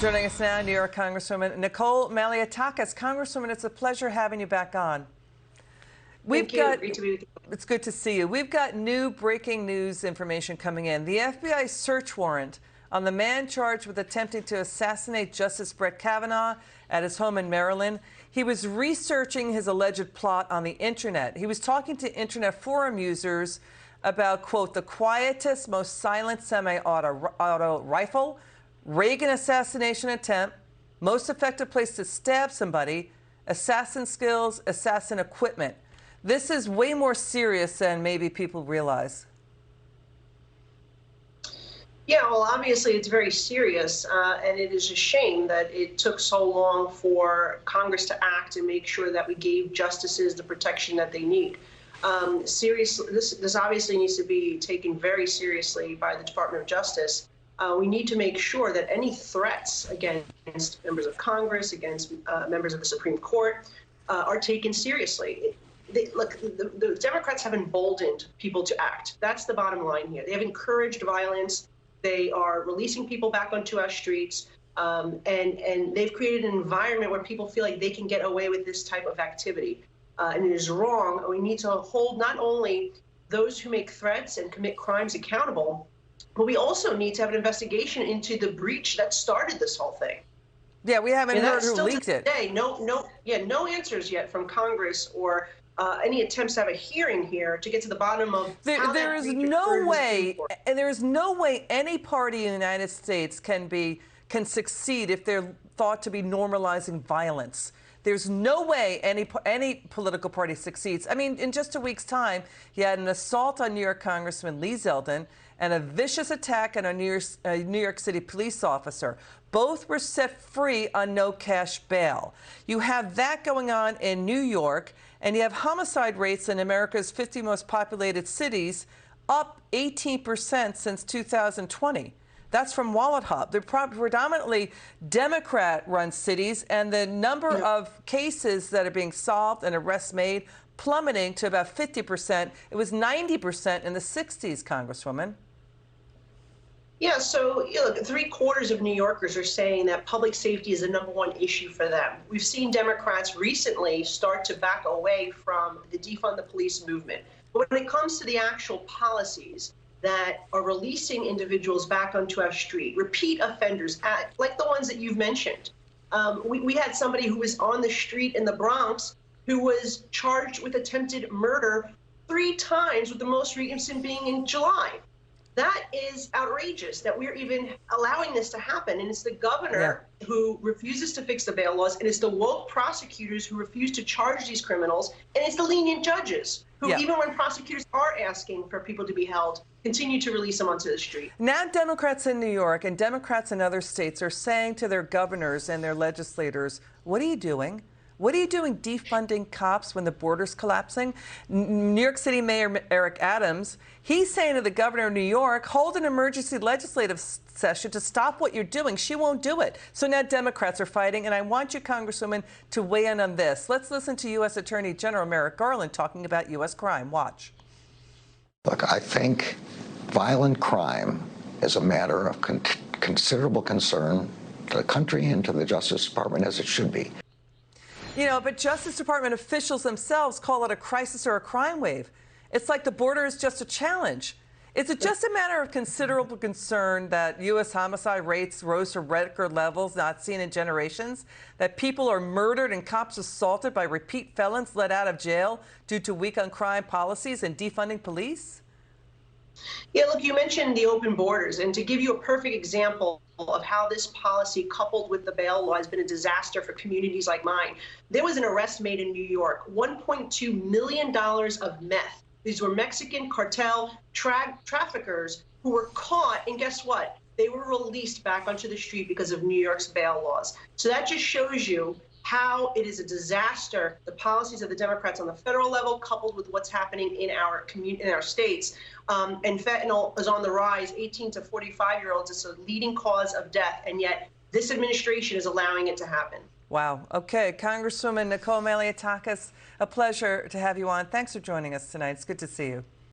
Joining us now, New York Congresswoman Nicole Malliotakis. Congresswoman, it's a pleasure having you back on. Thank you. Great to be with you. It's good to see you. We've got new breaking news information coming in. The FBI search warrant on the man charged with attempting to assassinate Justice Brett Kavanaugh at his home in Maryland. He was researching his alleged plot on the internet. He was talking to internet forum users about, quote, the quietest, most silent semi-auto rifle, Reagan assassination attempt, most effective place to stab somebody, assassin skills, assassin equipment. This is way more serious than maybe people realize. Yeah, well, obviously it's very serious, and it is a shame that it took so long for Congress to act and make sure that we gave justices the protection that they need. Seriously, this obviously needs to be taken very seriously by the Department of Justice. We need to make sure that any threats against members of Congress, against members of the Supreme Court, are taken seriously. Look, the Democrats have emboldened people to act. That's the bottom line here. They have encouraged violence. They are releasing people back onto our streets, and they've created an environment where people feel like they can get away with this type of activity. And it is wrong. We need to hold not only those who make threats and commit crimes accountable, but we also need to have an investigation into the breach that started this whole thing. Yeah, we haven't heard who leaked it. No answers yet from Congress or any attempts to have a hearing here to get to the bottom of how there is no way, and there is no way any party in the United States can succeed if they're thought to be normalizing violence. There's no way any political party succeeds. I mean, in just a week's time, you had an assault on New York Congressman Lee Zeldin and a vicious attack on a New York City police officer. Both were set free on no cash bail. You have that going on in New York, and you have homicide rates in America's 50 most populated cities up 18% since 2020. That's from Wallet Hub. They're predominantly Democrat-run cities, and the number of cases that are being solved and arrests made plummeting to about 50%. It was 90% in the 60s, Congresswoman. Yeah, so look, 3/4 of New Yorkers are saying that public safety is the #1 issue for them. We've seen Democrats recently start to back away from the defund the police movement. But when it comes to the actual policies that are releasing individuals back onto our street, repeat offenders, like the ones that you've mentioned. We had somebody who was on the street in the Bronx who was charged with attempted murder 3 times, with the most recent being in July. That is outrageous that we're even allowing this to happen. And it's the governor who refuses to fix the bail laws, and it's the woke prosecutors who refuse to charge these criminals, and it's the lenient judges who, even when prosecutors are asking for people to be held, continue to release them onto the street. Now Democrats in New York and Democrats in other states are saying to their governors and their legislators, what are you doing? What are you doing defunding cops when the border's collapsing? New York City Mayor Eric Adams, he's saying to the governor of New York, hold an emergency legislative session to stop what you're doing. She won't do it. So now Democrats are fighting, and I want you, Congresswoman, to weigh in on this. Let's listen to U.S. Attorney General Merrick Garland talking about U.S. crime. Watch. Look, I think violent crime is a matter of considerable concern to the country and to the Justice Department, as it should be. You know, but Justice Department officials themselves call it a crisis or a crime wave. It's like the border is just a challenge. Is it just a matter of considerable concern that U.S. homicide rates rose to record levels not seen in generations, that people are murdered and cops assaulted by repeat felons let out of jail due to weak on crime policies and defunding police? Yeah, look, you mentioned the open borders, and to give you a perfect example of how this policy coupled with the bail law has been a disaster for communities like mine, there was an arrest made in New York, $1.2 million of meth. These were Mexican cartel traffickers who were caught, and guess what? They were released back onto the street because of New York's bail laws. So that just shows you how it is a disaster, the policies of the Democrats on the federal level, coupled with what's happening in our states. And fentanyl is on the rise. 18 to 45-year-olds is a leading cause of death, and yet this administration is allowing it to happen. Wow. Okay, Congresswoman Nicole Malliotakis, a pleasure to have you on. Thanks for joining us tonight. It's good to see you.